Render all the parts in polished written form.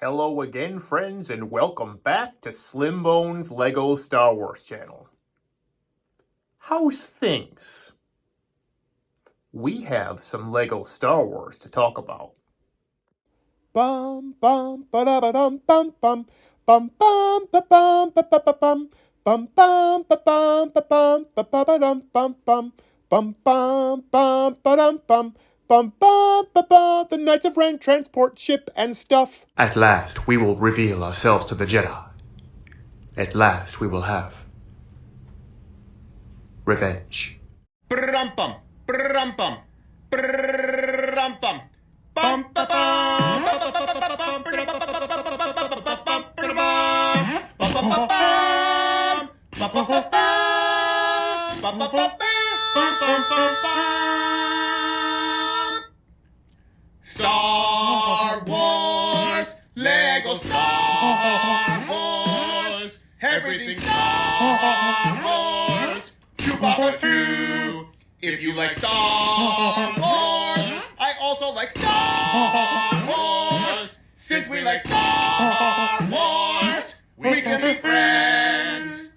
Hello again, friends, and welcome back to Slim Bones Lego Star Wars channel. How's things? We have some Lego Star Wars to talk about. Bum bum ba da ba dum bum bum bum bum ba bum ba ba ba bum bum bum ba bum ba bum ba ba ba dum bum bum bum bum bum ba dum bum bum bum ba ba. The Knights of Ren transport ship and stuff. At last we will reveal ourselves to the Jedi. At last we will have revenge. Brum-bum, brum-bum, brum-bum, bum-ba-bum, Star Wars, Lego Star Wars, everything Star Wars, Chewbacca 2. If you like Star Wars, I also like Star Wars. Since we like Star Wars, we can be friends.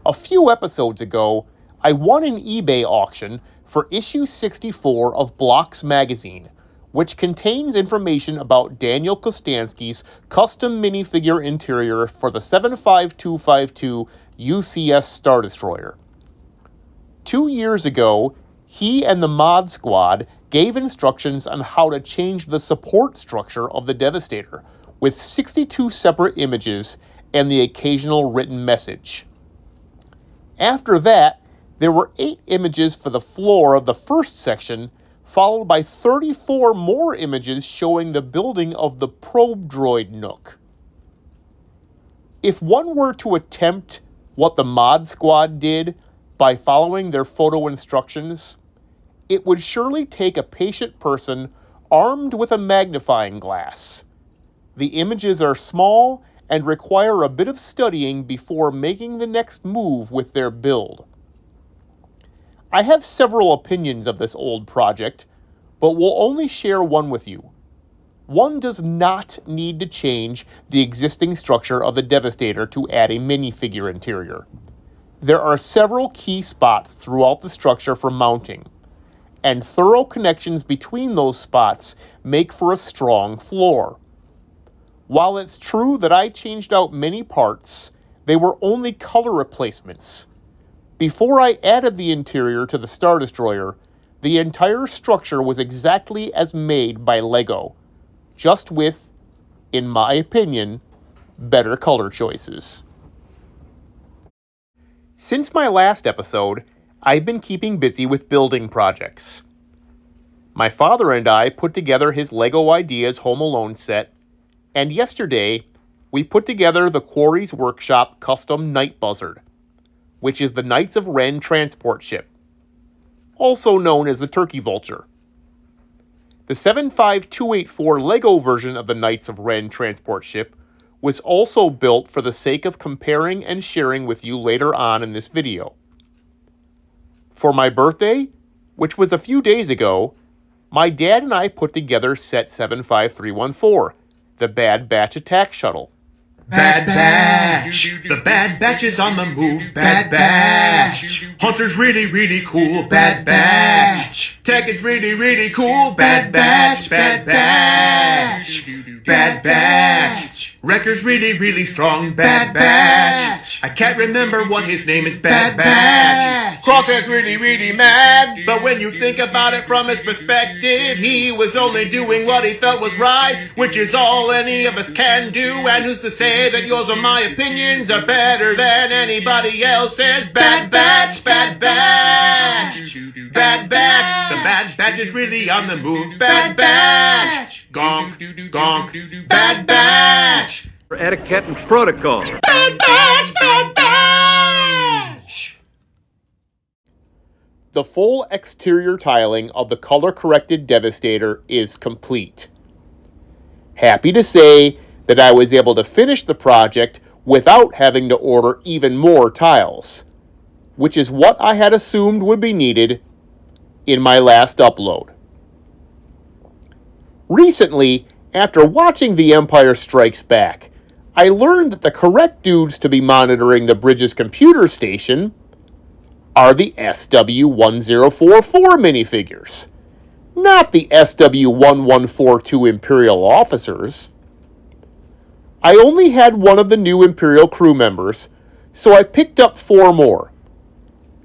A few episodes ago, I won an eBay auction for issue 64 of Blocks magazine, which contains information about Daniel Kostanski's custom minifigure interior for the 75252 UCS Star Destroyer. 2 years ago, he and the Mod Squad gave instructions on how to change the support structure of the Devastator, with 62 separate images and the occasional written message. After that, there were 8 images for the floor of the first section, followed by 34 more images showing the building of the probe droid Nook. If one were to attempt what the Mod Squad did by following their photo instructions, it would surely take a patient person armed with a magnifying glass. The images are small and require a bit of studying before making the next move with their build. I have several opinions of this old project, but will only share one with you. One does not need to change the existing structure of the Devastator to add a minifigure interior. There are several key spots throughout the structure for mounting, and thorough connections between those spots make for a strong floor. While it's true that I changed out many parts, they were only color replacements. Before I added the interior to the Star Destroyer, the entire structure was exactly as made by Lego, just with, in my opinion, better color choices. Since my last episode, I've been keeping busy with building projects. My father and I put together his Lego Ideas Home Alone set, and yesterday, we put together the Quarrie's Workshop custom Night Buzzard, which is the Knights of Ren transport ship, also known as the Turkey Vulture. The 75284 Lego version of the Knights of Ren transport ship was also built for the sake of comparing and sharing with you later on in this video. For my birthday, which was a few days ago, my dad and I put together set 75314, the Bad Batch attack shuttle. Bad Batch, the Bad Batch is on the move. Bad Batch, Hunter's really, really cool. Bad Batch, Tech is really, really cool. Bad Batch, Bad Batch, Bad Batch, Wrecker's really, really strong. Bad Batch, I can't remember what his name is. Bad Batch, Crosshair's really, really mad, but when you think about it from his perspective, he was only doing what he felt was right, which is all any of us can do. And who's to say that yours or my opinions are better than anybody else's? Bad Batch, Bad Batch, Bad Batch, the Bad Batch is really on the move. Bad Batch, gonk, gonk, Bad Batch, For etiquette and protocol. Bad Batch, Bad Batch. The full exterior tiling of the color-corrected Devastator is complete. Happy to say that I was able to finish the project without having to order even more tiles, which is what I had assumed would be needed in my last upload. Recently, After watching The Empire Strikes Back, I learned that the correct dudes to be monitoring the bridge's computer station are the SW-1044 minifigures, not the SW-1142 Imperial officers. I only had one of the new Imperial crew members, so I picked up 4 more,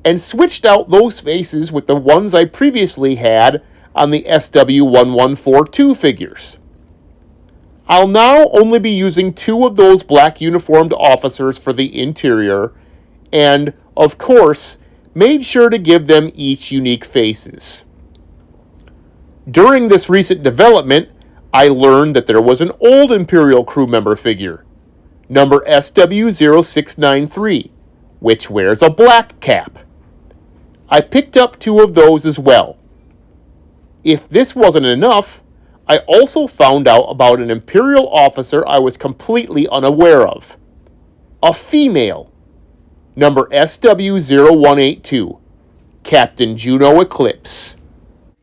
and switched out those faces with the ones I previously had on the SW-1142 figures. I'll now only be using 2 of those black uniformed officers for the interior, and, of course, made sure to give them each unique faces. During this recent development, I learned that there was an old Imperial crew member figure, number SW-0693, which wears a black cap. I picked up 2 of those as well. If this wasn't enough, I also found out about an Imperial officer I was completely unaware of. A female, number SW-0182, Captain Juno Eclipse.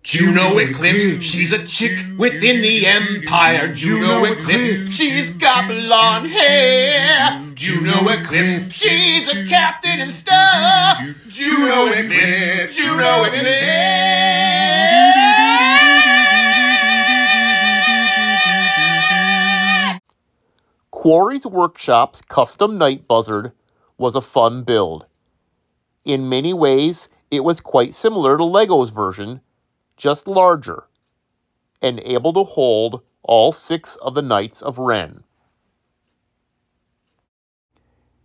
Juno Eclipse, she's a chick within the Empire. Juno Eclipse, she's got blonde hair. Juno Eclipse, she's a captain and stuff. Juno Eclipse, Juno Eclipse. Quarrie's Workshop's custom Night Buzzard was a fun build. In many ways, it was quite similar to Lego's version, just larger, and able to hold all 6 of the Knights of Ren.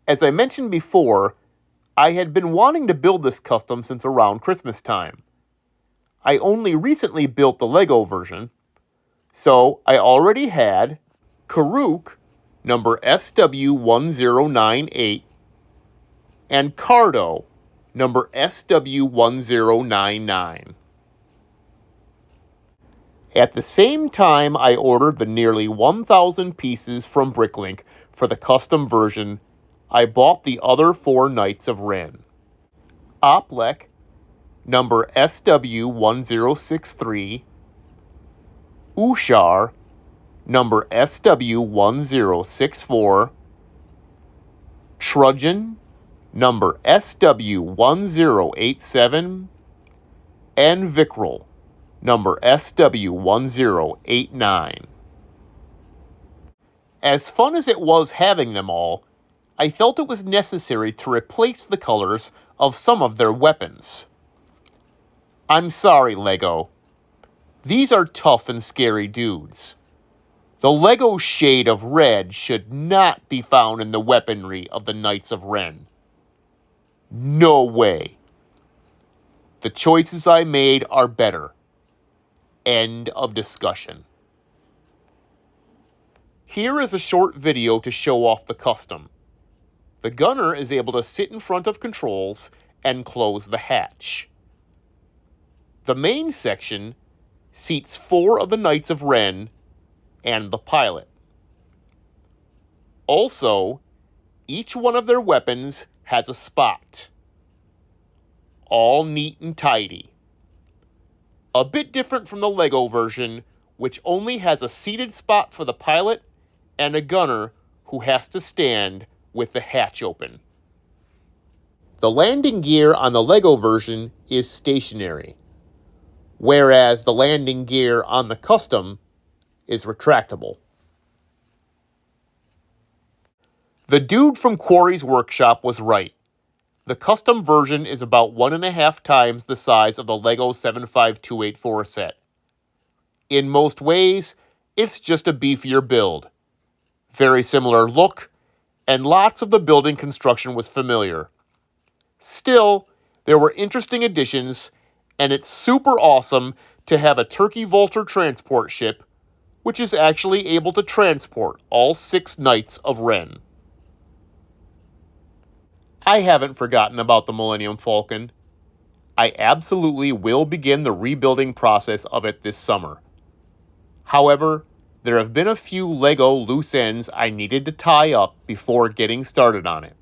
As I mentioned before, I had been wanting to build this custom since around Christmas time. I only recently built the Lego version, so I already had Karuk, number SW-1098, and Cardo, number SW-1099. At the same time, I ordered the nearly 1,000 pieces from Bricklink for the custom version, I bought the other 4 Knights of Ren. Oplek, number SW-1063, Ushar, number SW-1064, Trudgeon, number SW-1087, and Vikral, number SW-1089. As fun as it was having them all, I felt it was necessary to replace the colors of some of their weapons. I'm sorry, Lego. These are tough and scary dudes. The Lego shade of red should not be found in the weaponry of the Knights of Ren. No way. The choices I made are better. End of discussion. Here is a short video to show off the custom. The gunner is able to sit in front of controls and close the hatch. The main section seats 4 of the Knights of Ren and the pilot. Also, each one of their weapons has a spot. All neat and tidy. A bit different from the Lego version, which only has a seated spot for the pilot and a gunner who has to stand with the hatch open. The landing gear on the Lego version is stationary, whereas the landing gear on the custom is retractable. The dude from Quarrie's Workshop was right. The custom version is about 1.5 times the size of the Lego 75284 set. In most ways, it's just a beefier build. Very similar look, and lots of the building construction was familiar. Still, there were interesting additions, and it's super awesome to have a Turkey Vulture transport ship, which is actually able to transport all 6 Knights of Ren. I haven't forgotten about the Millennium Falcon. I absolutely will begin the rebuilding process of it this summer. However, there have been a few Lego loose ends I needed to tie up before getting started on it.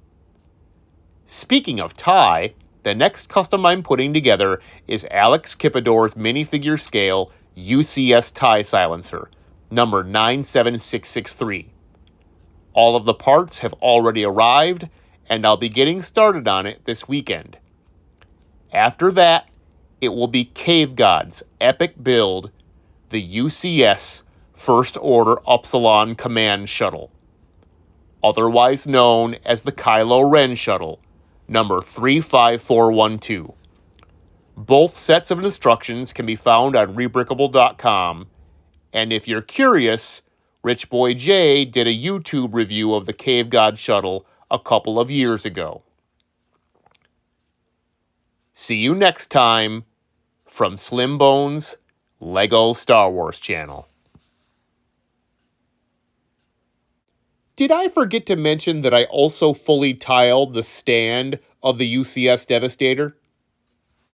Speaking of tie, the next custom I'm putting together is Alex Kipador's minifigure scale UCS tie silencer, number 97663. All of the parts have already arrived, and I'll be getting started on it this weekend. After that, it will be Cave God's epic build, the UCS First Order Upsilon Command Shuttle, otherwise known as the Kylo Ren Shuttle, number 35412. Both sets of instructions can be found on Rebrickable.com, and if you're curious, Rich Boy J did a YouTube review of the Cave God Shuttle a couple of years ago. See you next time from Slim Bones Lego Star Wars channel. Did I forget to mention that I also fully tiled the stand of the UCS Devastator?